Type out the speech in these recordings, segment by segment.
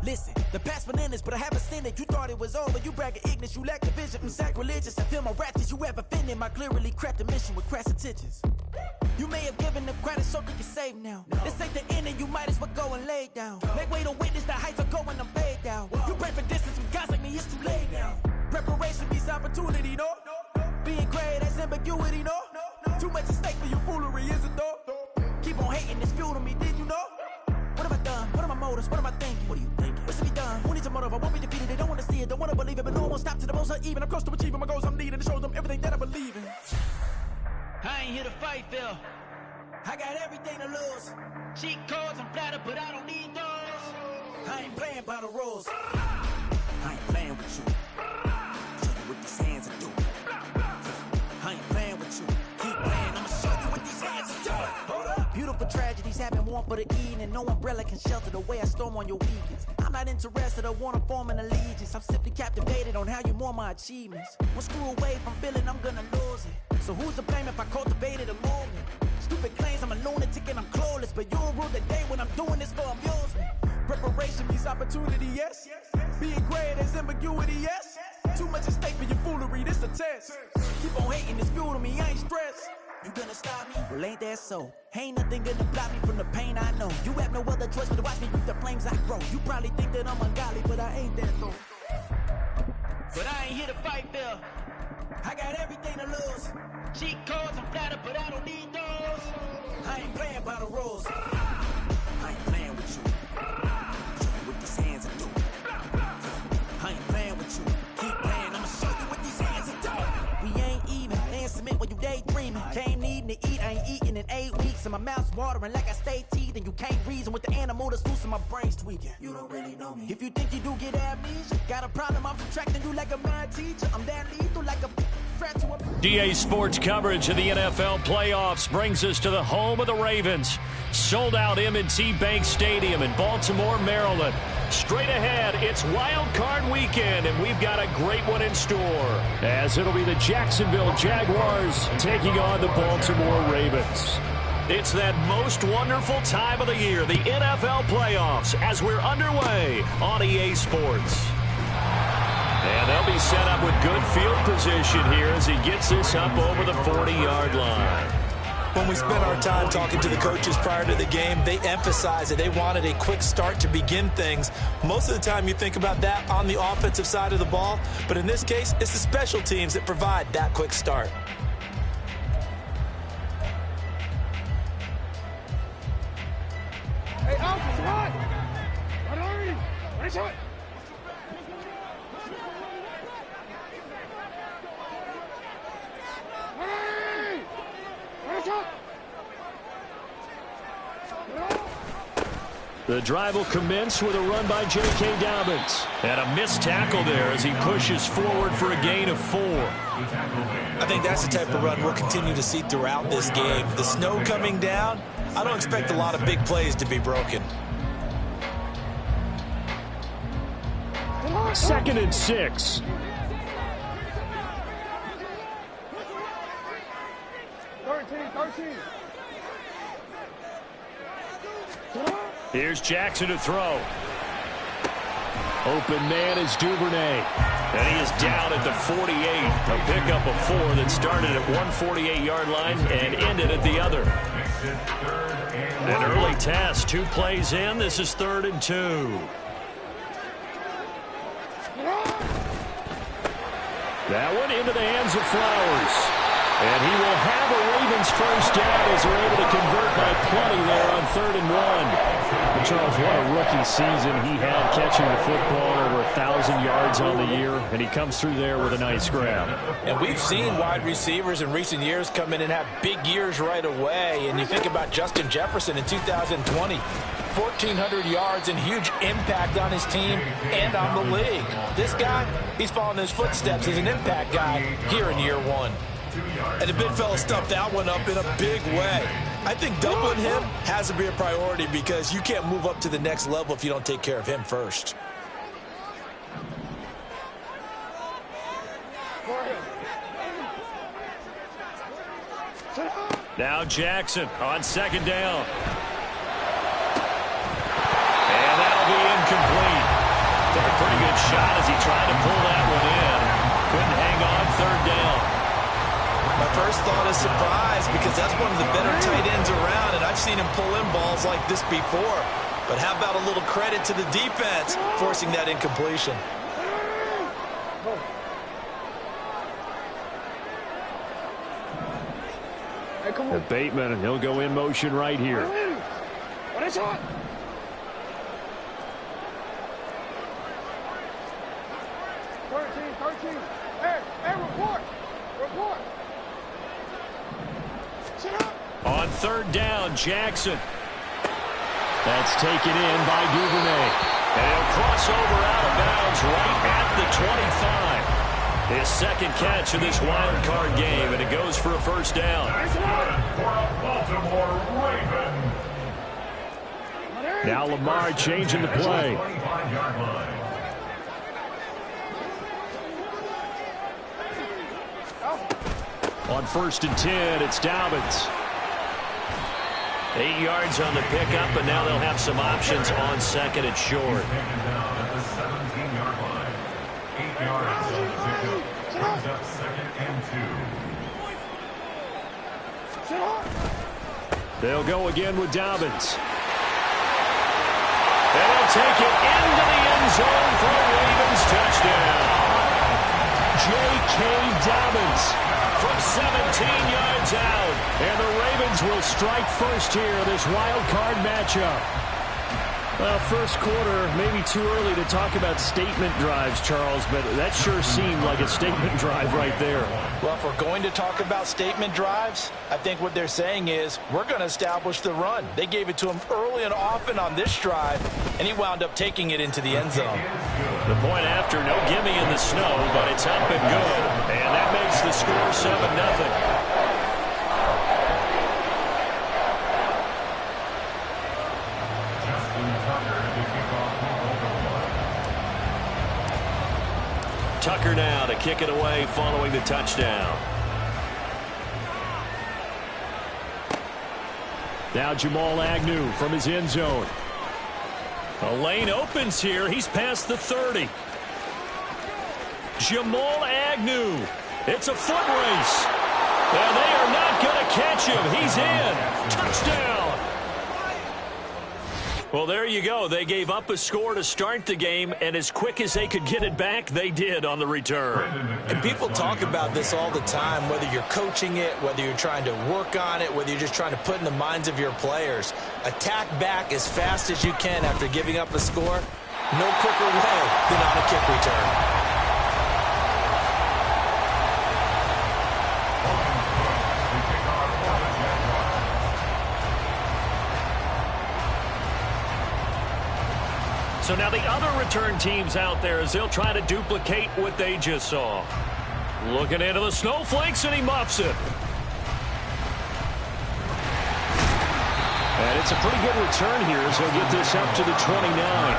Listen, the past been endless, but I haven't seen it. You thought it was over, you bragging ignorance, you lack the vision from sacrilegious. I feel my ratchets, you have offended my clearly crafted mission with crass intentions. You may have given them credit so that you're safe now. This ain't the end and you might as well go and lay down. Make way to witness the heights are going, I'm paid down. You pray for distance with guys like me, it's too late now. Preparation means opportunity, no? Being great, that's ambiguity, no? Too much at stake for your foolery, is it though? Keep on hating, it's fuel to me, did you know? What have I done? What are my motives? What am I thinking? What are you thinking? What's to be done? Who needs a motive? I won't be defeated. They don't want to see it, don't want to believe it, but no one will stop to the most uneven. I'm close to achieving my goals. I'm needing to show them everything that I believe in. I ain't here to fight, Phil. I got everything to lose. Cheat codes, I'm flattered, but I don't need those. I ain't playing by the rules. I ain't playing with you. Show you what these hands are doing. I ain't playing with you. Keep playing, I'ma show you what these hands are doing. Hold up. Beautiful tragedies happen, one for the evening. No umbrella can shelter the way I storm on your weekends. I'm not interested, I wanna form an allegiance. I'm simply captivated on how you mourn my achievements. One screw away from feeling I'm gonna lose it. So who's to blame if I cultivated a movement? Stupid claims I'm a lunatic and I'm clueless, but you'll rule the day when I'm doing this for amusement. Preparation means opportunity, yes. Being great is ambiguity, yes. Too much at stake for your foolery, this a test. Keep on hating, it's fuel to me, I ain't stressed. You gonna stop me? Well, ain't that so? Ain't nothing gonna block me from the pain I know. You have no other choice but to watch me reap the flames I grow. You probably think that I'm ungodly, but I ain't that though. But I ain't here to fight, Phil. I got everything to lose. Cheat codes, I'm flattered, but I don't need those. I ain't playing by the rules. I ain't playing with you. Show you what these hands are doing. I ain't playing with you. Keep playing, I'ma show you what these hands are doing. We ain't even. They ain't submit when you daydreaming. Came needing to eat, I ain't eating in 8 weeks. And my mouth's watering like I stay teeth. And you can't reason with the animal that's loose and my brain's tweaking. You don't really know me. If you think you do get amnesia, got a problem, I'm subtracting you like a mad teacher. I'm that lethal like a threat to a... DA Sports coverage of the NFL playoffs brings us to the home of the Ravens. Sold out M&T Bank Stadium in Baltimore, Maryland. Straight ahead, it's Wild Card Weekend, and we've got a great one in store, as it'll be the Jacksonville Jaguars taking on the Baltimore Ravens. It's that most wonderful time of the year, the NFL playoffs, as we're underway on EA Sports. And they'll be set up with good field position here as he gets this up over the 40-yard line. When we spent our time talking to the coaches prior to the game, they emphasized that they wanted a quick start to begin things. Most of the time you think about that on the offensive side of the ball, but in this case, it's the special teams that provide that quick start. Hey, Alfred, what? What are you? What is it? The drive will commence with a run by J.K. Dobbins. And a missed tackle there as he pushes forward for a gain of 4. I think that's the type of run we'll continue to see throughout this game. The snow coming down, I don't expect a lot of big plays to be broken. 2nd and 6. Here's Jackson to throw. Open man is Duvernay. And he is down at the 48. A pickup of 4 that started at 148-yard line and ended at the other. An early test, 2 plays in. This is 3rd and 2. That one into the hands of Flowers. And he will have a Ravens first down as they're able to convert by plenty there on 3rd and 1. And Charles, what a rookie season he had catching the football, over 1,000 yards on the year, and he comes through there with a nice grab. And we've seen wide receivers in recent years come in and have big years right away. And you think about Justin Jefferson in 2020. 1,400 yards and huge impact on his team and on the league. This guy, he's following his footsteps as an impact guy here in year 1. And the big fella stuffed that one up in a big way. I think doubling him has to be a priority because you can't move up to the next level if you don't take care of him first. Now Jackson on 2nd down. And that'll be incomplete. tough shot as he tried to pull that one in. Couldn't hang on third down. My first thought is surprise because that's one of the better tight ends around, and I've seen him pull in balls like this before. But how about a little credit to the defense forcing that incompletion? The Bateman, and he'll go in motion right here. What is it? Hey, report! Report! On third down, Jackson. That's taken in by Duvernay. And he'll cross over out of bounds right at the 25. His second catch of this wild card game, and it goes for a first down. Now Lamar changing the play. On 1st and 10, it's Dobbins. 8 yards on the pickup, and now they'll have some options on second and short. They'll go again with Dobbins. And they'll take it into the end zone for a Ravens touchdown. J.K. Dobbins from 17 yards out. And the Ravens will strike first here, this wild card matchup. Well, first quarter, maybe too early to talk about statement drives, Charles, but that sure seemed like a statement drive right there. Well, if we're going to talk about statement drives, I think what they're saying is we're going to establish the run. They gave it to him early and often on this drive, and he wound up taking it into the end zone. The point after, no gimme in the snow, but it's up and good. And that makes the score 7-0. Tucker now to kick it away following the touchdown. Now Jamal Agnew from his end zone. A lane opens here. He's past the 30. Jamal Agnew. It's a foot race. And they are not going to catch him. He's in. Touchdown. Well, there you go. They gave up a score to start the game, and as quick as they could get it back, they did on the return. And people talk about this all the time, whether you're coaching it, whether you're trying to work on it, whether you're just trying to put in the minds of your players. Attack back as fast as you can after giving up a score. No quicker way than on a kick return. So now the other return teams out there as they'll try to duplicate what they just saw. Looking into the snowflakes, and he muffs it. And it's a pretty good return here as they'll get this up to the 29.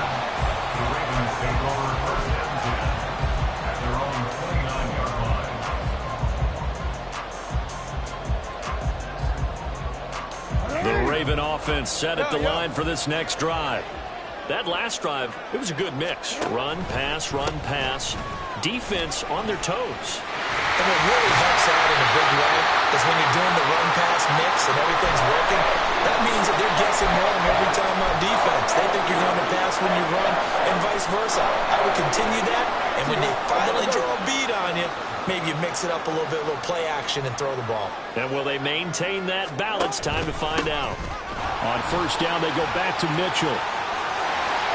The Raven offense set at the line for this next drive. That last drive, it was a good mix. Run, pass, defense on their toes. And what really helps out in a big way is when you're doing the run-pass mix and everything's working, that means that they're guessing wrong every time on defense. They think you're going to pass when you run and vice versa. I would continue that, and when they finally draw a beat on you, maybe you mix it up a little bit, a little play action, and throw the ball. And will they maintain that balance? Time to find out. On first down, they go back to Mitchell.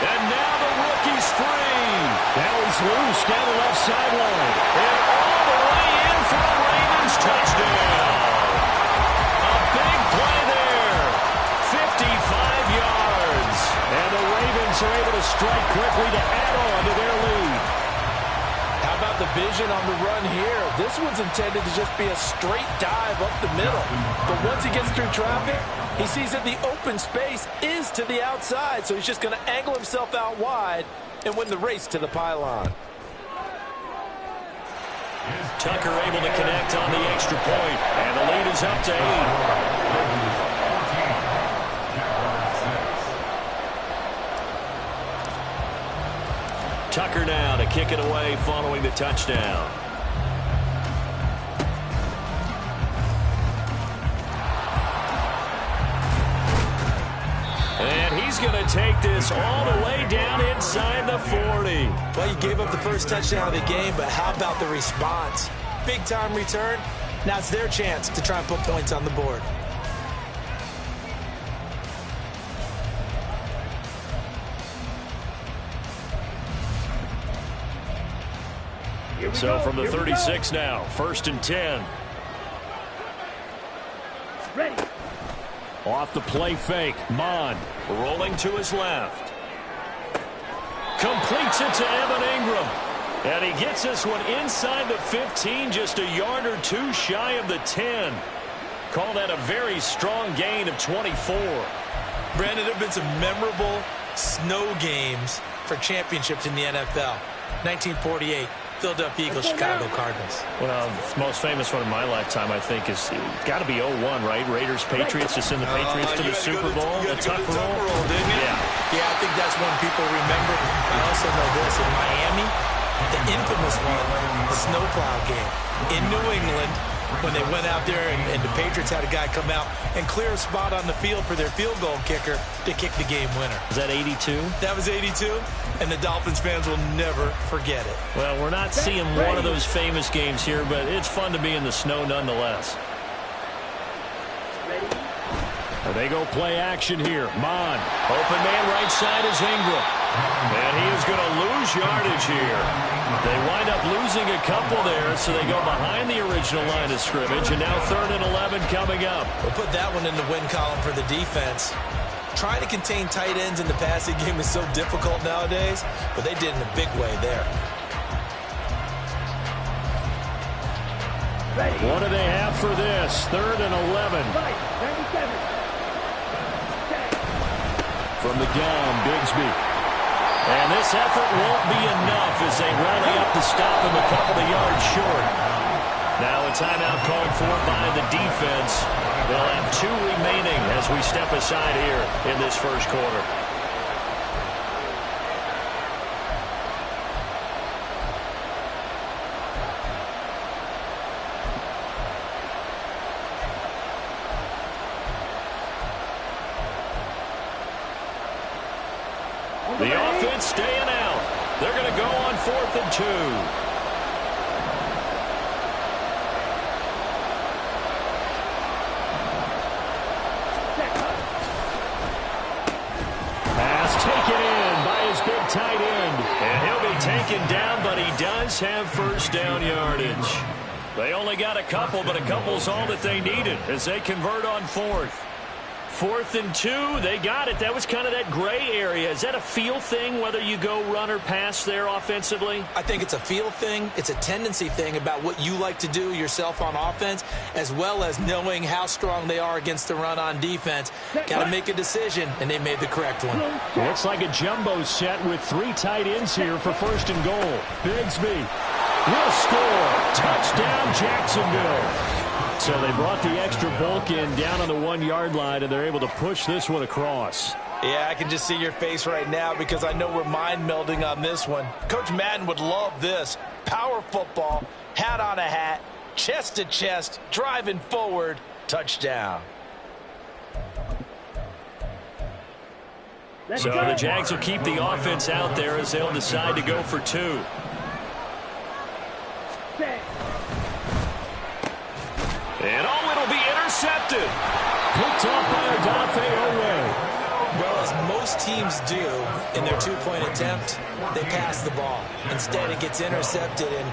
And now the rookie's free. Now he's loose down the left sideline. And all the way in for a Ravens touchdown. A big play there. 55 yards. And the Ravens are able to strike quickly to add on to their lead. How about the vision on the run here? This one's intended to just be a straight dive up the middle. But once he gets through traffic, he sees that the open space is to the outside, so he's just going to angle himself out wide and win the race to the pylon. Tucker able to connect on the extra point, and the lead is up to 8. Tucker now to kick it away following the touchdown. And he's going to take this all the way down inside the 40. Well, you gave up the first touchdown of the game, but how about the response? Big-time return. Now it's their chance to try and put points on the board. So from the 36 now, 1st and 10. Ready. Off the play fake, Mond rolling to his left. Completes it to Evan Ingram. And he gets this one inside the 15, just a yard or two shy of the 10. Call that a very strong gain of 24. Brandon, there have been some memorable snow games for championships in the NFL. 1948. Philadelphia Eagles, Chicago Cardinals. Well, the most famous one in my lifetime, I think, is got to be 01, right? Raiders, Patriots, to send the Patriots to the Super Bowl. The Tuck Tucker roll, didn't you? Yeah, I think that's one people remember. I also know this. In Miami, the infamous one, the snowplow game. In New England, when they went out there and the Patriots had a guy come out and clear a spot on the field for their field goal kicker to kick the game winner. Is that 82? That was 82, and the Dolphins fans will never forget it. Well, we're not seeing one of those famous games here, but it's fun to be in the snow nonetheless. They go play action here. Mond, open man right side is Ingram. And he is going to lose yardage here. They wind up losing a couple there, so they go behind the original line of scrimmage, and now 3rd and 11 coming up. We'll put that one in the win column for the defense. Trying to contain tight ends in the passing game is so difficult nowadays, but they did in a big way there. What do they have for this? 3rd and 11. From the gun, Bigsby. And this effort won't be enough as they rally up to stop him a couple of yards short. Now a timeout called for by the defense. They'll have 2 remaining as we step aside here in this first quarter. The offense staying out. They're going to go on 4th and 2. Pass taken in by his big tight end. And he'll be taken down, but he does have first down yardage. They only got a couple, but a couple's all that they needed as they convert on 4th. 4th and 2, they got it. That was kind of that gray area. Is that a feel thing, whether you go run or pass there offensively? I think it's a feel thing. It's a tendency thing about what you like to do yourself on offense, as well as knowing how strong they are against the run on defense. Got to make a decision, and they made the correct one. Looks like a jumbo set with 3 tight ends here for 1st and goal. Bigsby will score. Touchdown, Jacksonville. So they brought the extra bulk in down on the 1-yard line, and they're able to push this one across. Yeah, I can just see your face right now because I know we're mind melding on this one. Coach Madden would love this. Power football, hat on a hat, chest to chest, driving forward, touchdown. So the Jags will keep the offense out there as they'll decide to go for 2. And it'll be intercepted. Picked up by Odafe Oweh. Well, as most teams do in their 2-point attempt, they pass the ball. Instead, it gets intercepted. And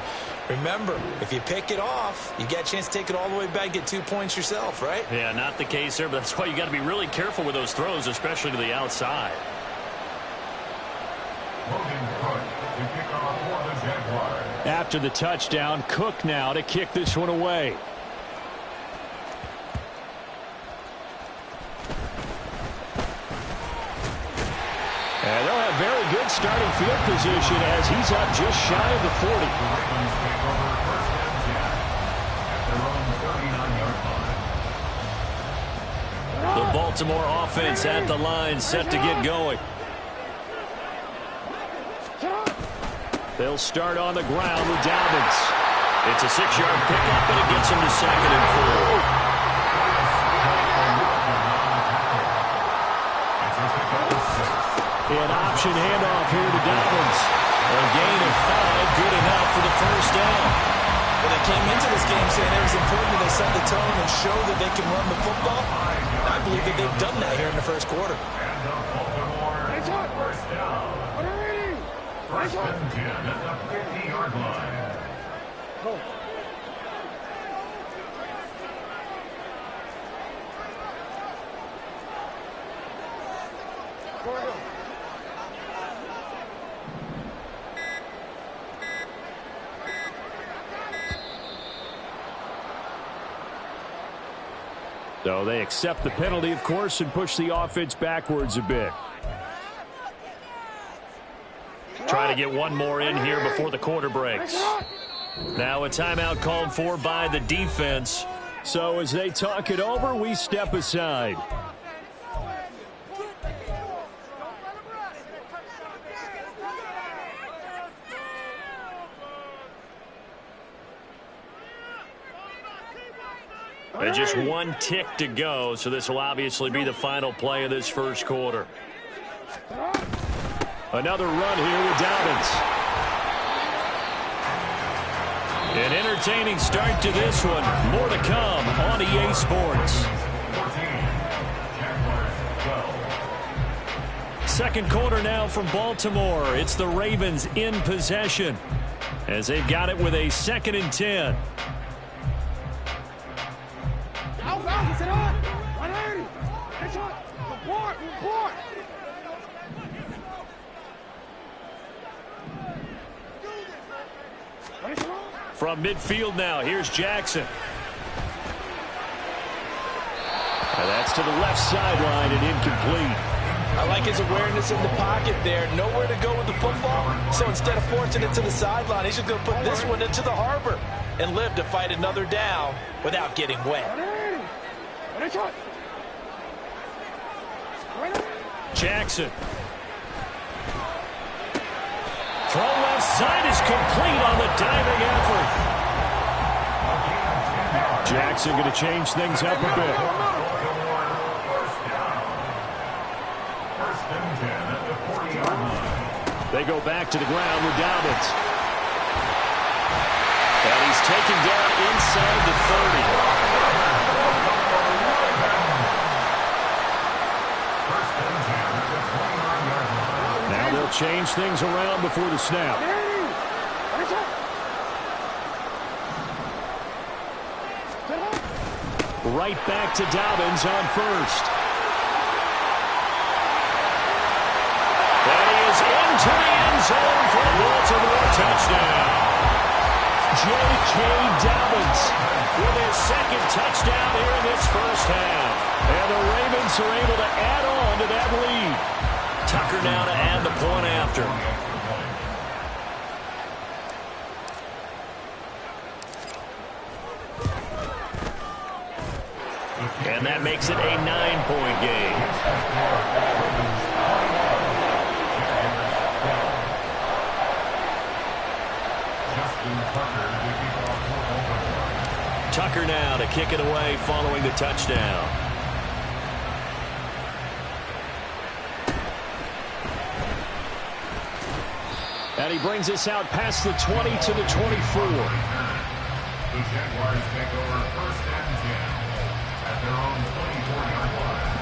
remember, if you pick it off, you get a chance to take it all the way back and get 2 points yourself, right? Yeah, not the case there, but that's why you got to be really careful with those throws, especially to the outside. After the touchdown, Cook now to kick this one away. And they'll have very good starting field position as he's up just shy of the 40. The Baltimore offense at the line, set to get going. They'll start on the ground with Dobbins. It's a 6-yard pickup, and it gets him to 2nd and 4. An option handoff here to Dobbins. A gain of 5, good enough for the first down. Well, they came into this game saying it was important that they set the tone and show that they can run the football. And I believe that they've done that here in the first quarter. Nice shot. First down. First and 10 at the 50-yard line. Go. Go ahead. So they accept the penalty, of course, and push the offense backwards a bit. Trying to get one more in here before the quarter breaks. Now a timeout called for by the defense. So as they talk it over, we step aside. And just one tick to go, so this will obviously be the final play of this first quarter. Another run here with Dobbins. An entertaining start to this one. More to come on EA Sports. Second quarter now from Baltimore. It's the Ravens in possession as they've got it with a 2nd and 10. From midfield now, here's Jackson. And that's to the left sideline and incomplete. I like his awareness in the pocket there. Nowhere to go with the football. So instead of forcing it to the sideline, he's just going to put this one into the harbor and live to fight another down without getting wet. Jackson. Throw left side is complete on the diving effort. Jackson going to change things up a bit. They go back to the ground with Dobbins. And he's taken down inside the 30. Now they'll change things around before the snap. Right back to Dobbins on first. And he is into the end zone for a Baltimore touchdown. J.K. Dobbins with his 2nd touchdown here in this first half. And the Ravens are able to add on to that lead. Tucker now to add the point after. And that makes it a 9-point game. Tucker now to kick it away following the touchdown. And he brings us out past the 20 to the 24. The Jaguars take over 1st and 10 at their own 24-yard line.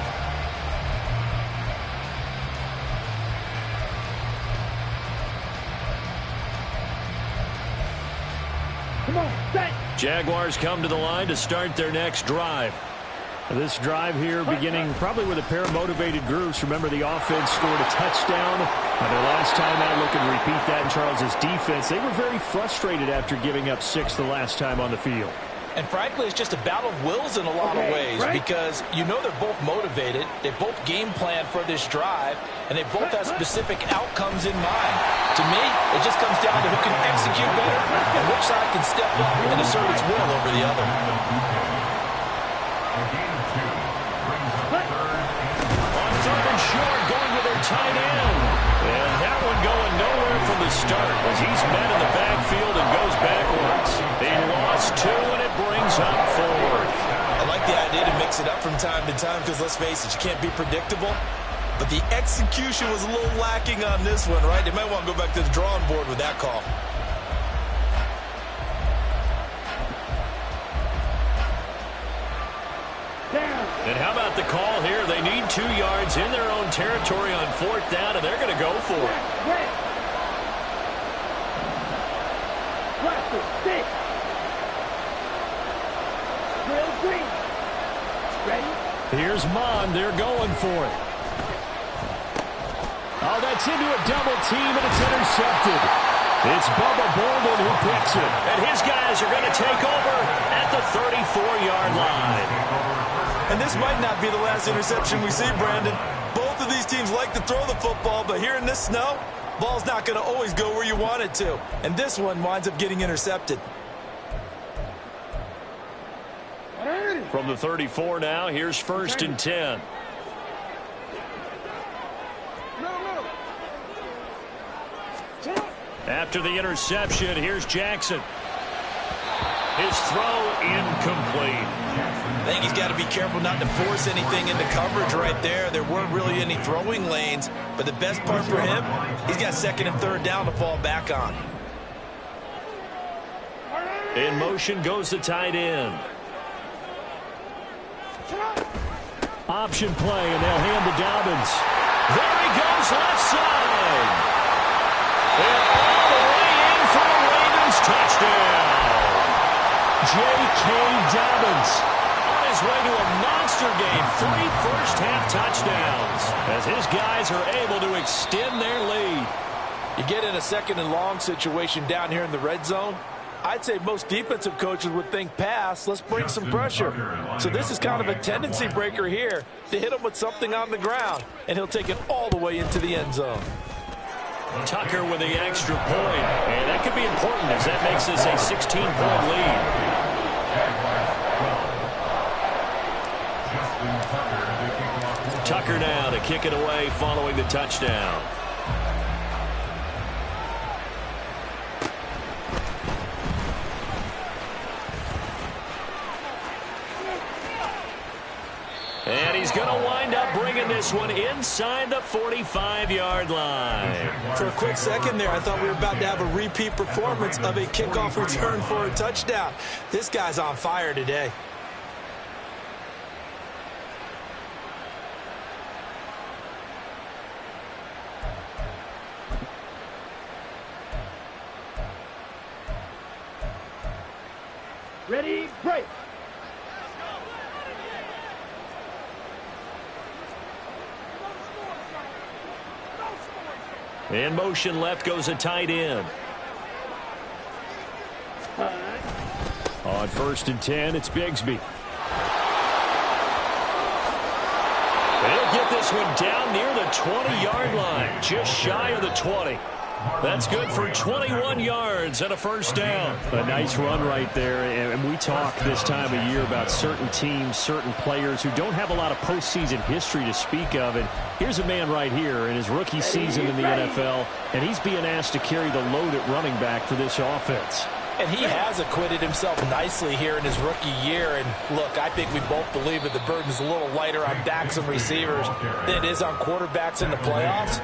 Come on, stay. Jaguars come to the line to start their next drive. This drive here beginning probably with a pair of motivated groups. Remember, the offense scored a touchdown. And their last time out, looking to repeat that in Charles's defense. They were very frustrated after giving up 6 the last time on the field. And frankly, it's just a battle of wills in a lot of ways because you know they're both motivated. They both game plan for this drive, and they both have specific outcomes in mind. To me, it just comes down to who can execute better and which side can step up and assert its will over the other. On 3rd and short, going with their tight end. And that one going nowhere from the start as he's met in the backfield and goes backwards. They lost 2, and it brings up 4th. I like the idea to mix it up from time to time because, let's face it, you can't be predictable. But the execution was a little lacking on this one, right? They might want to go back to the drawing board with that call. And how about the call here? They need 2 yards in their own territory on 4th down, and they're going to go for it. Here's Mond. They're going for it. Oh, that's into a double team, and it's intercepted. It's Bubba Bolden who picks it. And his guys are going to take over at the 34-yard line. And this might not be the last interception we see, Brandon. Both of these teams like to throw the football, but here in this snow, ball's not going to always go where you want it to. And this one winds up getting intercepted. From the 34 now, here's 1st and 10. After the interception, here's Jackson. His throw incomplete. I think he's got to be careful not to force anything into coverage right there. There weren't really any throwing lanes, but the best part for him, he's got 2nd and 3rd down to fall back on. In motion goes the tight end. Option play, and they'll hand to Dobbins. There he goes, left side. And all the way in for a Ravens touchdown. J.K. Dobbins on his way to a monster game. 3 first-half touchdowns as his guys are able to extend their lead. You get in a 2nd and long situation down here in the red zone. I'd say most defensive coaches would think pass, let's bring some pressure. So this is kind of a tendency breaker here to hit him with something on the ground, and he'll take it all the way into the end zone. Tucker with the extra point, and that could be important as that makes this a 16-point lead. Tucker now to kick it away following the touchdown. And he's going to wind up bringing this one inside the 45-yard line. For a quick second there, I thought we were about to have a repeat performance of a kickoff return for a touchdown. This guy's on fire today. Ready, break. In motion left goes a tight end. On 1st and 10, it's Bigsby. They'll get this one down near the 20-yard line, just shy of the 20. That's good for 21 yards and a first down. A nice run right there, and we talk this time of year about certain teams, certain players who don't have a lot of postseason history to speak of. And here's a man right here in his rookie season in the NFL, and he's being asked to carry the load at running back for this offense. And he has acquitted himself nicely here in his rookie year. And look, I think we both believe that the burden's a little lighter on backs and receivers than it is on quarterbacks in the playoffs.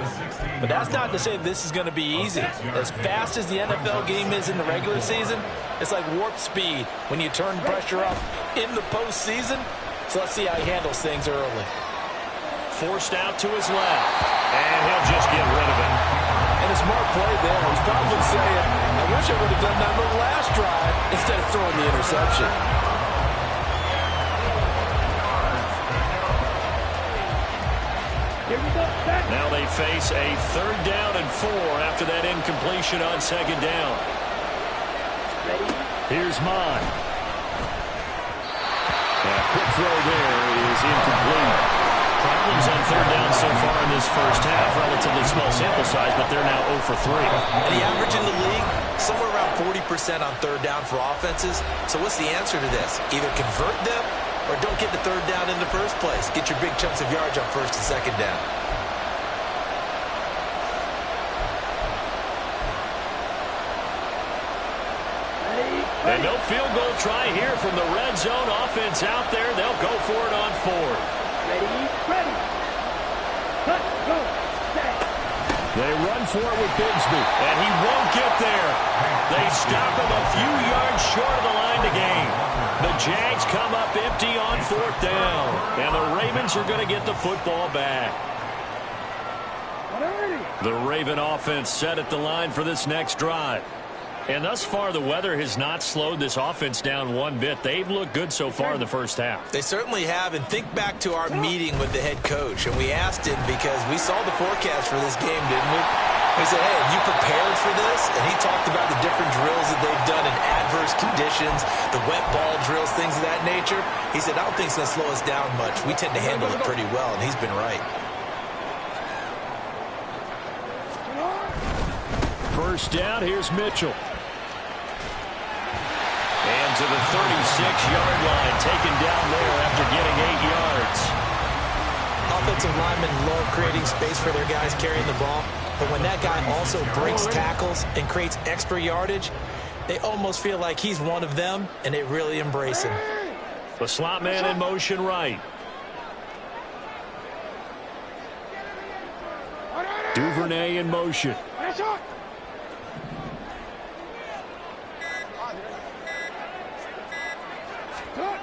But that's not to say this is going to be easy. As fast as the NFL game is in the regular season, it's like warp speed when you turn pressure up in the postseason. So let's see how he handles things early. Forced out to his left, and he'll just get rid of it. And a smart play there. He's probably saying, I wish I would have done that on the last drive instead of throwing the interception. Now they face a 3rd down and 4 after that incompletion on 2nd down. Here's Mond. A quick throw there is incomplete. Problems on 3rd down so far in this first half. Relatively small sample size, but they're now 0 for 3. And the average in the league, somewhere around 40% on 3rd down for offenses. So what's the answer to this? Either convert them or don't get the 3rd down in the first place. Get your big chunks of yards on 1st and 2nd down. And no field goal try here from the red zone. Offense out there. They'll go for it on 4th. Ready. Cut, go, set. They run for it with Bigsby. And he won't get there. They stop him a few yards short of the line to gain. The Jags come up empty on 4th down. And the Ravens are going to get the football back. The Raven offense set at the line for this next drive. And thus far, the weather has not slowed this offense down one bit. They've looked good so far in the first half. They certainly have. And think back to our meeting with the head coach. And we asked him because we saw the forecast for this game, didn't we? We said, hey, have you prepared for this? And he talked about the different drills that they've done in adverse conditions, the wet ball drills, things of that nature. He said, I don't think it's going to slow us down much. We tend to handle it pretty well, and he's been right. First down, here's Mitchell. And to the 36-yard line, taken down there after getting 8 yards. Offensive linemen love creating space for their guys carrying the ball. But when that guy also breaks tackles and creates extra yardage, they almost feel like he's one of them, and they really embrace him. The slot man in motion right. Duvernay in motion.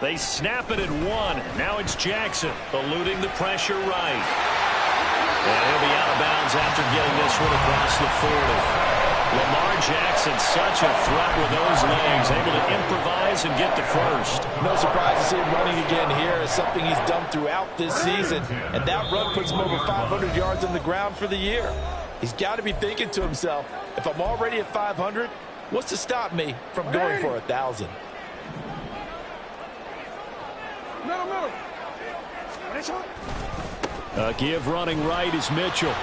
They snap it at 1. Now it's Jackson eluding the pressure right. And he'll be out of bounds after getting this one across the 40. Lamar Jackson, such a threat with those legs, able to improvise and get the first. No surprise to see him running again here. It's something he's done throughout this season. And that run puts him over 500 yards on the ground for the year. He's got to be thinking to himself, if I'm already at 500, what's to stop me from going for 1,000? Give running right is Mitchell.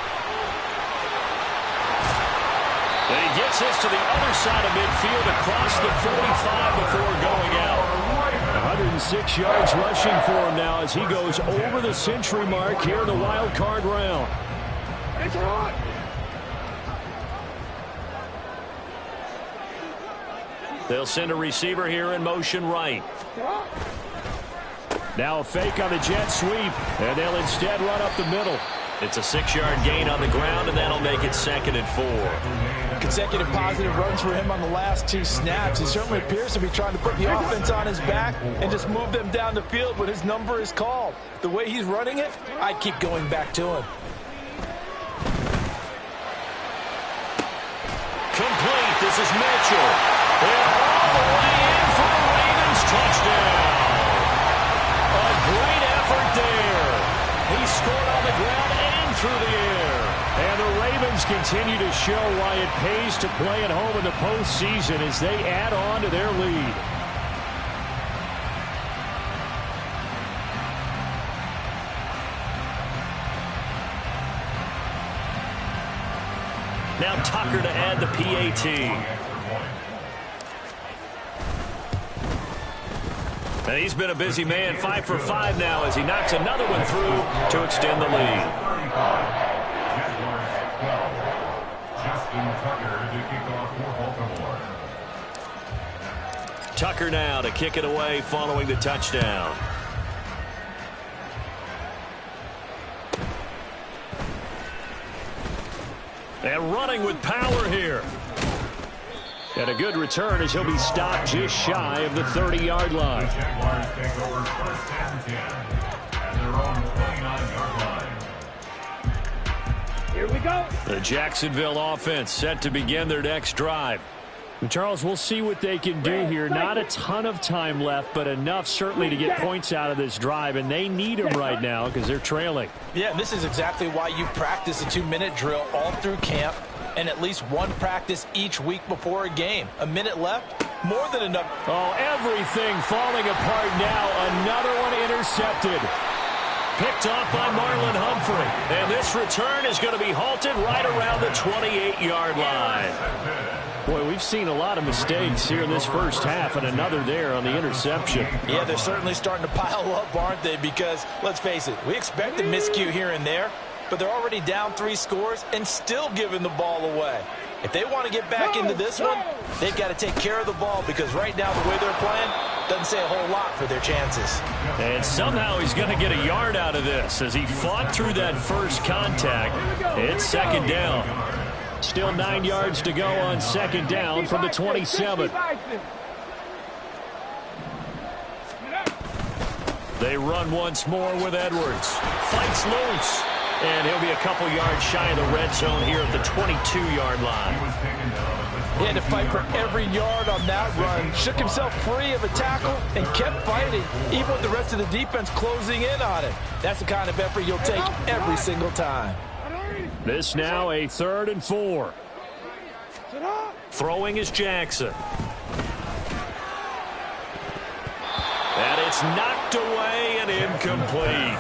And he gets this to the other side of midfield across the 45 before going out. 106 yards rushing for him now as he goes over the century mark here in the wild card round. They'll send a receiver here in motion right. Now a fake on the jet sweep, and they'll instead run up the middle. It's a 6-yard gain on the ground, and that'll make it 2nd and 4. Consecutive positive runs for him on the last 2 snaps. He certainly appears to be trying to put the offense on his back and just move them down the field when his number is called. The way he's running it, I keep going back to him. Complete. This is Mitchell. And all the way in for the Ravens touchdown. A great effort there. He scored on the ground and through the air. And the Ravens continue to show why it pays to play at home in the postseason as they add on to their lead. Now Tucker to add the PAT. And he's been a busy man, 5 for 5 now as he knocks another one through to extend the lead. Justin Tucker to kick off for Baltimore. Tucker now to kick it away following the touchdown. And running with power here. And a good return as he'll be stopped just shy of the 30-yard line. The Jaguars take over 1st and 10 at their own 29-yard line. Here we go. The Jacksonville offense set to begin their next drive. And Charles, we'll see what they can do here. Not a ton of time left, but enough certainly to get points out of this drive, and they need them right now because they're trailing. Yeah, and this is exactly why you practice a 2-minute drill all through camp and at least one practice each week before a game. A minute left, more than enough. Oh, everything falling apart now. Another one intercepted. Picked off by Marlon Humphrey. And this return is going to be halted right around the 28-yard line. Boy, we've seen a lot of mistakes here in this first half, and another there on the interception. Yeah, they're certainly starting to pile up, aren't they? Because, let's face it, we expect a miscue here and there, but they're already down 3 scores and still giving the ball away. If they want to get back into this one, they've got to take care of the ball because right now the way they're playing doesn't say a whole lot for their chances. And somehow he's going to get a yard out of this as he fought through that first contact. It's second down. Still 9 yards to go on second down from the 27. They run once more with Edwards. Fights loose. And he'll be a couple yards shy of the red zone here at the 22-yard line. He had to fight for every yard on that run. Shook himself free of a tackle and kept fighting, even with the rest of the defense closing in on it. That's the kind of effort you'll take every single time. This now a 3rd and 4. Throwing is Jackson. And it's knocked away and incomplete.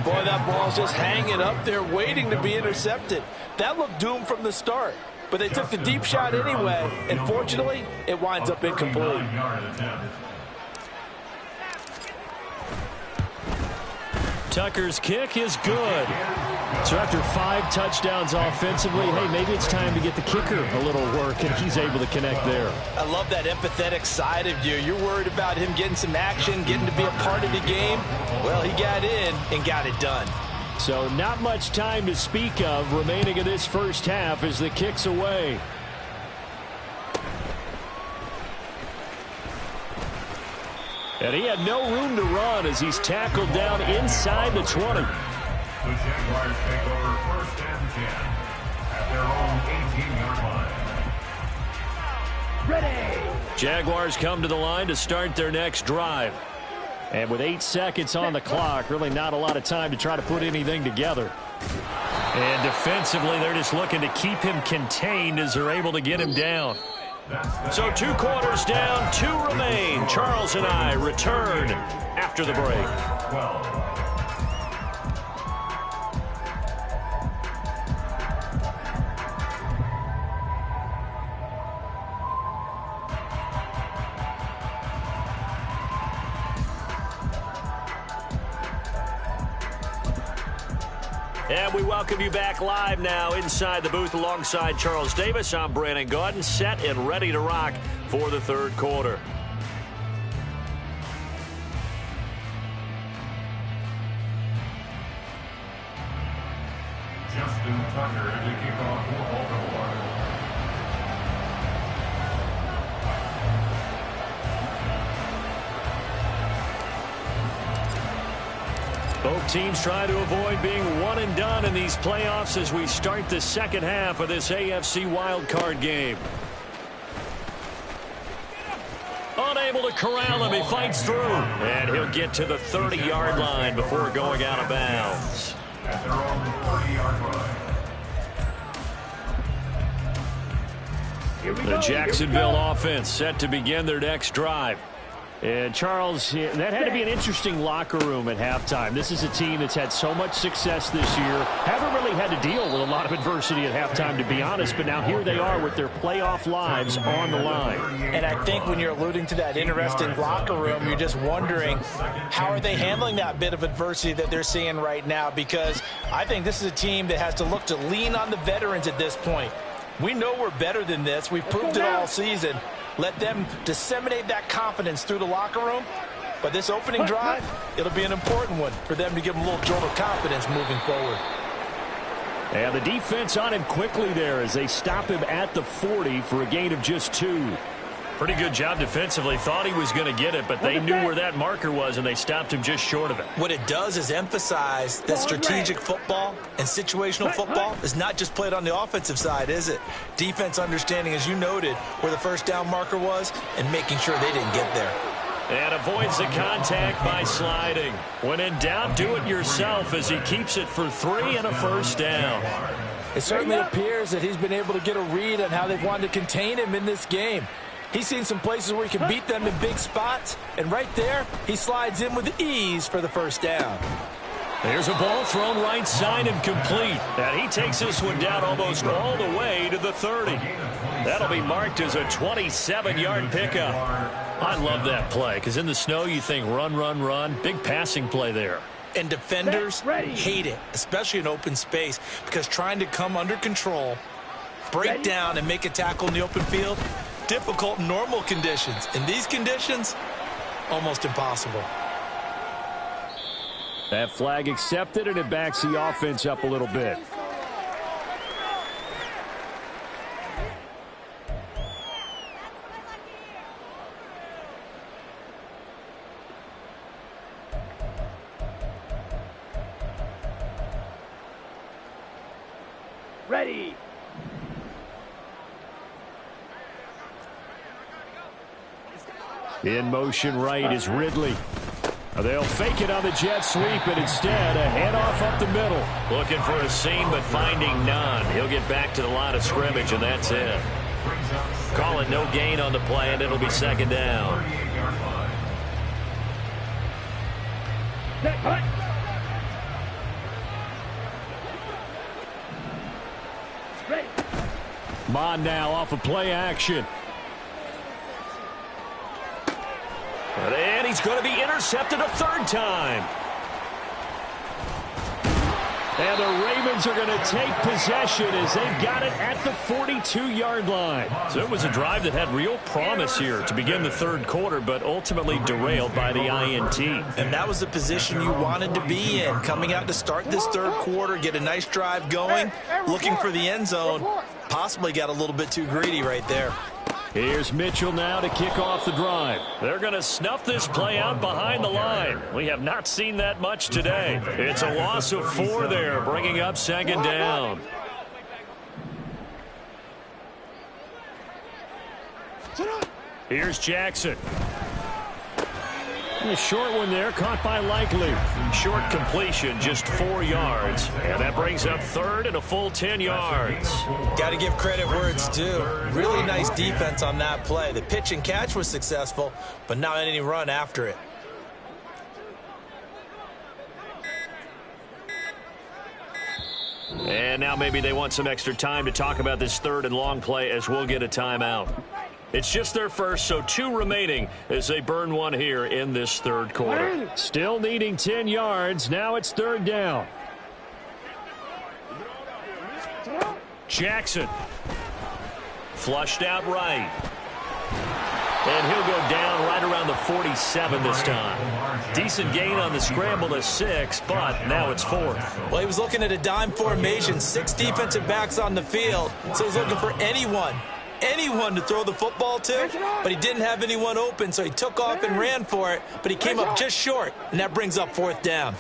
Boy, that ball's just hanging up there waiting to be intercepted. That looked doomed from the start, but they took the deep shot anyway, and fortunately, it winds up incomplete. Tucker's kick is good. So after 5 touchdowns offensively, hey, maybe it's time to get the kicker a little work, and he's able to connect there. I love that empathetic side of you. You're worried about him getting some action, getting to be a part of the game. Well, he got in and got it done. So not much time to speak of remaining in this first half as the kick's away. And he had no room to run as he's tackled down inside the 20. The Jaguars take over 1st and 10 at their own 18-yard line. Ready. Jaguars come to the line to start their next drive. And with 8 seconds on the clock, really not a lot of time to try to put anything together. And defensively, they're just looking to keep him contained as they're able to get him down. So 2 quarters down, 2 remain. Charles and I return after the break. 12. And we welcome you back live now inside the booth alongside Charles Davis. I'm Brandon Gaudin, set and ready to rock for the 3rd quarter. Justin Tucker to kick off for Baltimore. Both teams try to avoid being one and done in these playoffs as we start the second half of this AFC wildcard game. Unable to corral him, he fights through. And he'll get to the 30-yard line before going out of bounds. At their own 40-yard line. The Jacksonville offense set to begin their next drive. And, Charles, that had to be an interesting locker room at halftime. This is a team that's had so much success this year. Haven't really had to deal with a lot of adversity at halftime, to be honest. But now here they are with their playoff lives on the line. And I think when you're alluding to that interesting locker room, you're just wondering how are they handling that bit of adversity that they're seeing right now? Because I think this is a team that has to look to lean on the veterans at this point. We know we're better than this. We've proved it all season. Let them disseminate that confidence through the locker room. But this opening drive, it'll be an important one for them to give them a little jolt of confidence moving forward. And the defense on him quickly there as they stop him at the 40 for a gain of just 2. Pretty good job defensively. Thought he was going to get it, but they knew where that marker was, and they stopped him just short of it. What it does is emphasize that strategic football and situational football is not just played on the offensive side, is it? Defense understanding, as you noted, where the first down marker was and making sure they didn't get there. And avoids the contact by sliding. When in doubt, do it yourself as he keeps it for 3 and a first down. It certainly appears that he's been able to get a read on how they've wanted to contain him in this game. He's seen some places where he can beat them in big spots, and right there, he slides in with ease for the first down. There's a ball thrown right side and complete. And he takes this one down almost all the way to the 30. That'll be marked as a 27-yard pickup. I love that play, because in the snow you think run, run, run. Big passing play there. And defenders hate it, especially in open space, because trying to come under control break down and make a tackle in the open field, difficult in normal conditions. In these conditions, almost impossible. That flag accepted, and it backs the offense up a little bit. Ready. In motion right is Ridley. They'll fake it on the jet sweep, and instead a handoff up the middle. Looking for a seam, but finding none. He'll get back to the line of scrimmage, and that's it. Call it no gain on the play, and it'll be second down. Mon now off of play action. And he's going to be intercepted a third time. And the Ravens are going to take possession as they've got it at the 42-yard line. So it was a drive that had real promise here to begin the third quarter, but ultimately derailed by the INT. And that was the position you wanted to be in. Coming out to start this third quarter, get a nice drive going, looking for the end zone. Possibly got a little bit too greedy right there. Here's Mitchell now to kick off the drive. They're going to snuff this play out behind the line. We have not seen that much today. It's a loss of 4 there, bringing up second down. Here's Jackson. And a short one there, caught by Likely. Short completion, just 4 yards. And that brings up third and a full 10 yards. Got to give credit where it's due. Really nice defense on that play. The pitch and catch was successful, but not any run after it. And now maybe they want some extra time to talk about this third and long play as we'll get a timeout. It's just their first, so 2 remaining as they burn 1 here in this third quarter. Still needing 10 yards. Now it's third down. Jackson. Flushed out right. And he'll go down right around the 47 this time. Decent gain on the scramble to 6, but now it's 4th. Well, he was looking at a dime formation, 6 defensive backs on the field, so he's looking for anyone to throw the football to, but he didn't have anyone open, so he took off and ran for it, but he came up just short, and that brings up 4th down.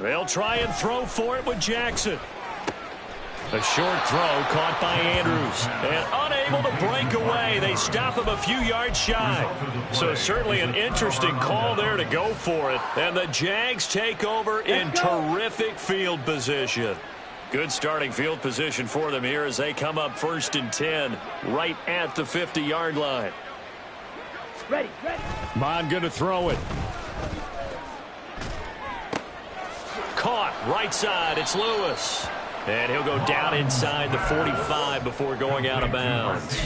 They'll try and throw for it with Jackson. A short throw caught by Andrews. And unable to break away. They stop him a few yards shy. So certainly an interesting call there to go for it. And the Jags take over in terrific field position. Good starting field position for them here as they come up 1st and 10 right at the 50-yard line. Ready. Mon going to throw it. Caught right side. It's Lewis. And he'll go down inside the 45 before going out of bounds.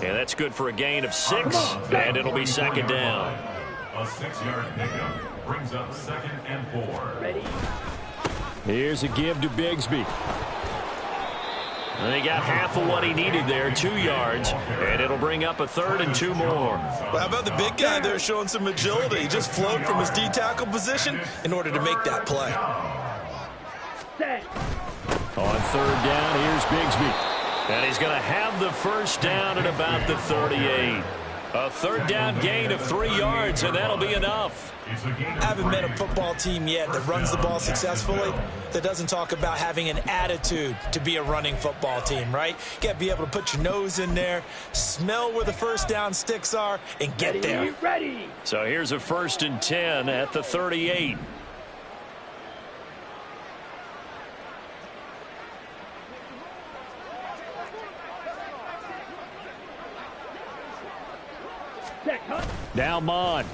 And that's good for a gain of 6, and it'll be second down. A 6-yard pickup brings up 2nd and 4. Ready. Here's a give to Bigsby. And he got half of what he needed there, 2 yards, and it'll bring up a 3rd and 2 more. Well, how about the big guy there showing some agility? He just flowed from his D-tackle position in order to make that play. Set. On third down, here's Bigsby. And he's going to have the first down at about the 38. A third down gain of 3 yards, and that'll be enough. I haven't met a football team yet that runs the ball successfully that doesn't talk about having an attitude to be a running football team, right? You got to be able to put your nose in there, smell where the first down sticks are, and get there. Ready. So here's a 1st and 10 at the 38. Now Mon.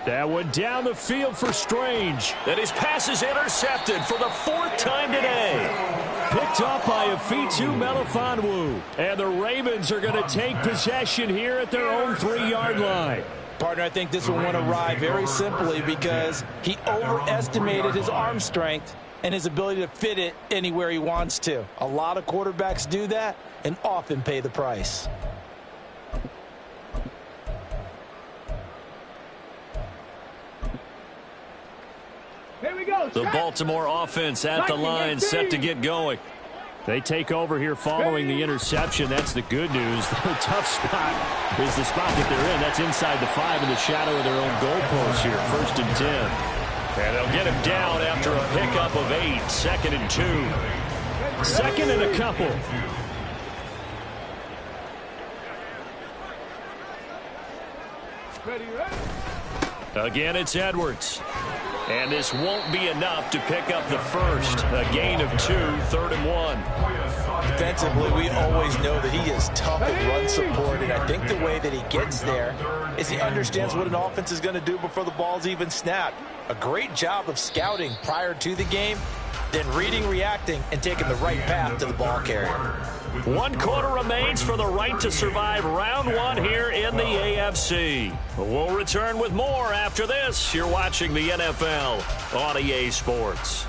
That one down the field for Strange. And his pass is intercepted for the 4th time today. Picked up by Afitu Melifonwu. And the Ravens are going to take possession here at their own 3-yard line. Partner, I think this one went awry very simply because he overestimated his arm strength and his ability to fit it anywhere he wants to. A lot of quarterbacks do that and often pay the price. Here we go. The Baltimore offense at the line, set to get going. They take over here following the interception. That's the good news. The tough spot is the spot that they're in. That's inside the 5 in the shadow of their own goalpost here. 1st and 10. And they'll get him down after a pickup of 8. 2nd and 2. 2nd and a couple. Again, it's Edwards. And this won't be enough to pick up the first. A gain of 2, 3rd and 1. Defensively, we always know that he is tough in run support, and I think the way that he gets there is he understands what an offense is going to do before the ball's even snapped. A great job of scouting prior to the game, then reading, reacting, and taking the right path to the ball carrier. 1 quarter remains for the right to survive round 1 here in the AFC. We'll return with more after this. You're watching the NFL on EA Sports.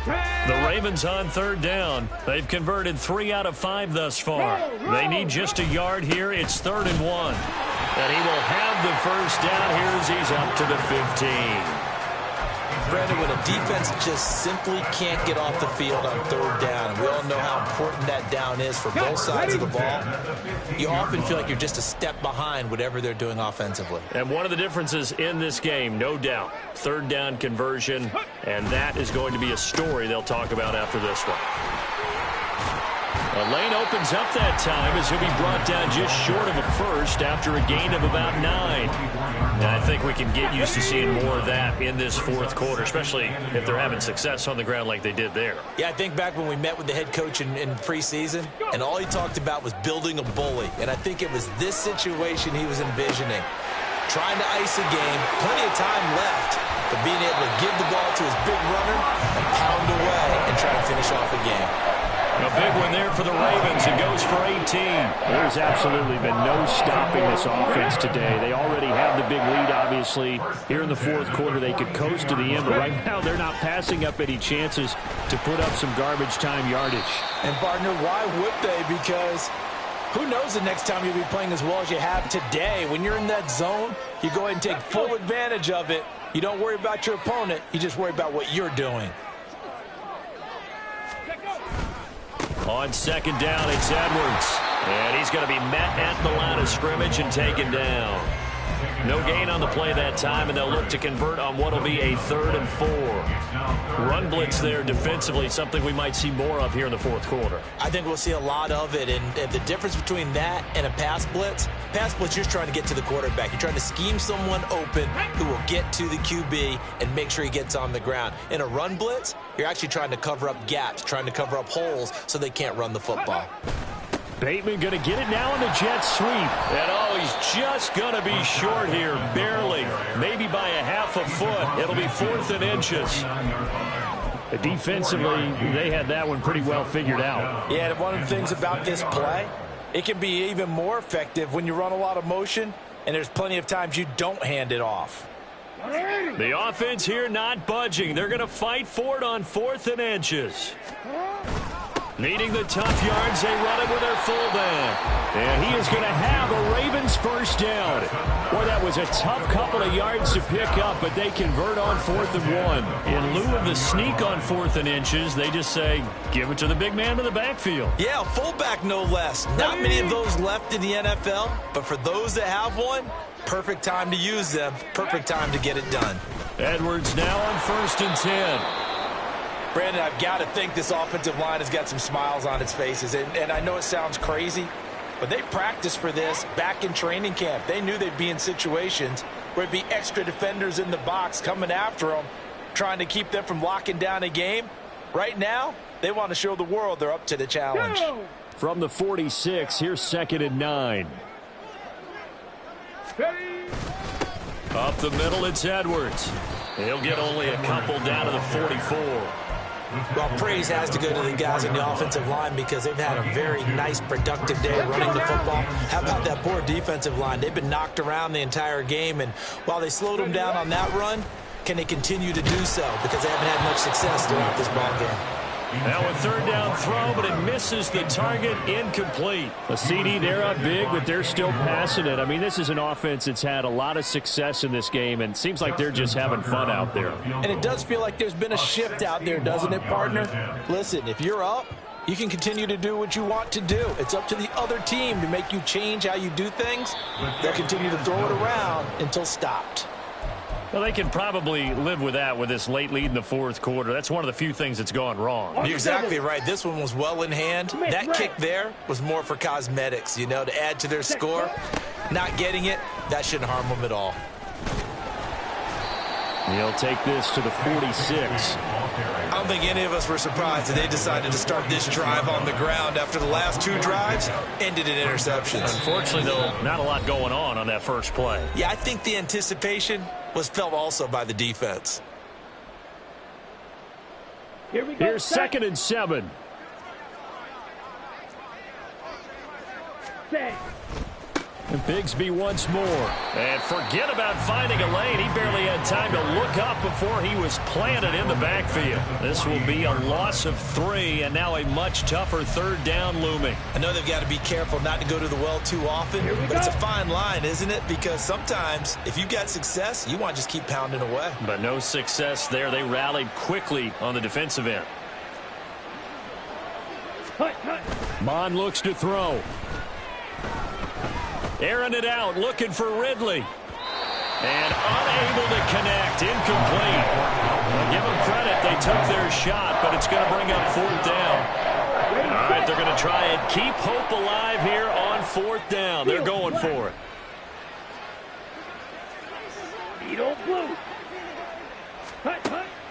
The Ravens on 3rd down. They've converted 3 out of 5 thus far. They need just a yard here. It's 3rd and 1. And he will have the first down here as he's up to the 15. Brandon, when a defense just simply can't get off the field on 3rd down, and we all know how important that down is for both sides of the ball, you often feel like you're just a step behind whatever they're doing offensively. And one of the differences in this game, no doubt, 3rd down conversion, and that is going to be a story they'll talk about after this one. A lane opens up that time as he'll be brought down just short of a first after a gain of about 9. And I think we can get used to seeing more of that in this 4th quarter, especially if they're having success on the ground like they did there. Yeah, I think back when we met with the head coach in preseason, and all he talked about was building a bully. And I think it was this situation he was envisioning. Trying to ice a game, plenty of time left, but being able to give the ball to his big runner and pound away and try to finish off a game. A big one there for the Ravens. It goes for 18. There's absolutely been no stopping this offense today. They already have the big lead, obviously. Here in the 4th quarter, they could coast to the end, but right now they're not passing up any chances to put up some garbage time yardage. And, partner, why would they? Because who knows the next time you'll be playing as well as you have today. When you're in that zone, you go ahead and take full advantage of it. You don't worry about your opponent. You just worry about what you're doing. On 2nd down, it's Edwards. And he's going to be met at the line of scrimmage and taken down. No gain on the play that time, and they'll look to convert on what will be a 3rd and 4. Run blitz there defensively, something we might see more of here in the 4th quarter. I think we'll see a lot of it, and the difference between that and a pass blitz, you're just trying to get to the quarterback. You're trying to scheme someone open who will get to the QB and make sure he gets on the ground. In a run blitz, you're actually trying to cover up gaps, trying to cover up holes so they can't run the football. Bateman going to get it now in the jet sweep. And he's just going to be short here, barely. Maybe by a half a foot. It'll be 4th and inches. Defensively, they had that one pretty well figured out. Yeah, and one of the things about this play, it can be even more effective when you run a lot of motion, and there's plenty of times you don't hand it off. The offense here not budging. They're going to fight for it on 4th and inches. Needing the tough yards, they run it with their fullback. And he is going to have a Ravens first down. Boy, that was a tough couple of yards to pick up, but they convert on 4th and 1. In lieu of the sneak on 4th and inches, they just say, give it to the big man in the backfield. Yeah, fullback no less. Not many of those left in the NFL, but for those that have one, perfect time to use them, perfect time to get it done. Edwards now on 1st and 10. Brandon, I've got to think this offensive line has got some smiles on its faces. And I know it sounds crazy, but they practiced for this back in training camp. They knew they'd be in situations where it'd be extra defenders in the box coming after them, trying to keep them from locking down a game. Right now, they want to show the world they're up to the challenge. From the 46, here's 2nd and 9. Up the middle, it's Edwards. He'll get only a couple down to the 44. Well, praise has to go to the guys in the offensive line because they've had a very nice, productive day running the football. How about that poor defensive line? They've been knocked around the entire game, and while they slowed them down on that run, can they continue to do so? Because they haven't had much success throughout this ball game. Now a third down throw, but it misses the target, incomplete. A CD, they're up big, but they're still passing it. I mean, this is an offense that's had a lot of success in this game, and it seems like they're just having fun out there. And it does feel like there's been a shift out there, doesn't it, partner? Listen, if you're up, you can continue to do what you want to do. It's up to the other team to make you change how you do things. They'll continue to throw it around until stopped. Well, they can probably live with that with this late lead in the fourth quarter. That's one of the few things that's gone wrong. You're exactly right. This one was well in hand. That kick there was more for cosmetics, you know, to add to their score. Not getting it, that shouldn't harm them at all. He'll take this to the 46. I don't think any of us were surprised that they decided to start this drive on the ground after the last two drives ended in interceptions. Unfortunately, though, not a lot going on that first play. Yeah, I think the anticipation was felt also by the defense. Here's 2nd and 7. And Bigsby once more. And forget about finding a lane. He barely had time to look up before he was planted in the backfield. This will be a loss of 3, and now a much tougher third down looming. I know they've got to be careful not to go to the well too often, but it's a fine line, isn't it? Because sometimes if you've got success, you want to just keep pounding away. But no success there. They rallied quickly on the defensive end. Mond looks to throw. Airing it out, looking for Ridley. And unable to connect, incomplete. Well, give them credit, they took their shot, but it's going to bring up 4th down. All right, they're going to try and keep hope alive here on 4th down. They're going for it.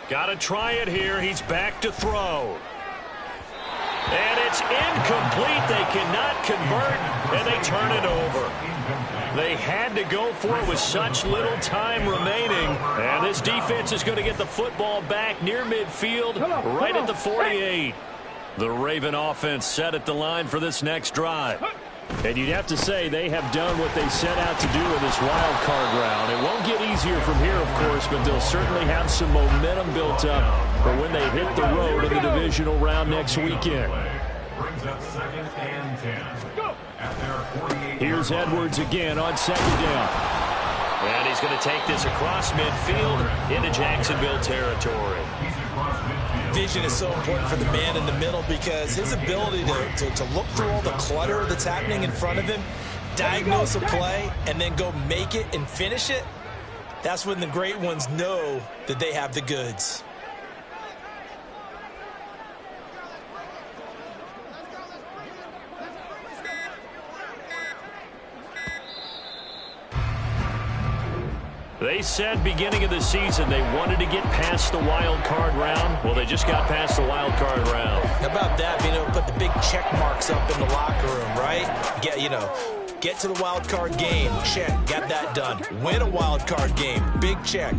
Got to try it here. He's back to throw. And it's incomplete. They cannot convert, and they turn it over. They had to go for it with such little time remaining. And this defense is going to get the football back near midfield, right at the 48. The Raven offense set at the line for this next drive. And you'd have to say they have done what they set out to do in this wild card round. It won't get easier from here, of course, but they'll certainly have some momentum built up for when they hit the road in the divisional round next weekend. Here's Edwards again on 2nd down. And he's going to take this across midfield into Jacksonville territory. Vision is so important for the man in the middle because his ability to look through all the clutter that's happening in front of him, diagnose a play, and then go make it and finish it, that's when the great ones know that they have the goods. They said beginning of the season they wanted to get past the wild card round. Well, they just got past the wild card round. How about that, being able to put the big check marks up in the locker room, right? Get to the wild card game, check, got that done. Win a wild card game, big check.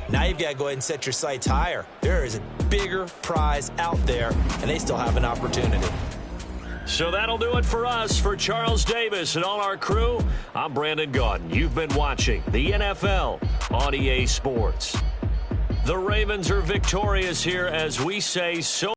Now you've got to go ahead and set your sights higher. There is a bigger prize out there, and they still have an opportunity. So that'll do it for us. For Charles Davis and all our crew, I'm Brandon Gaudin. You've been watching the NFL on EA Sports. The Ravens are victorious here as we say so.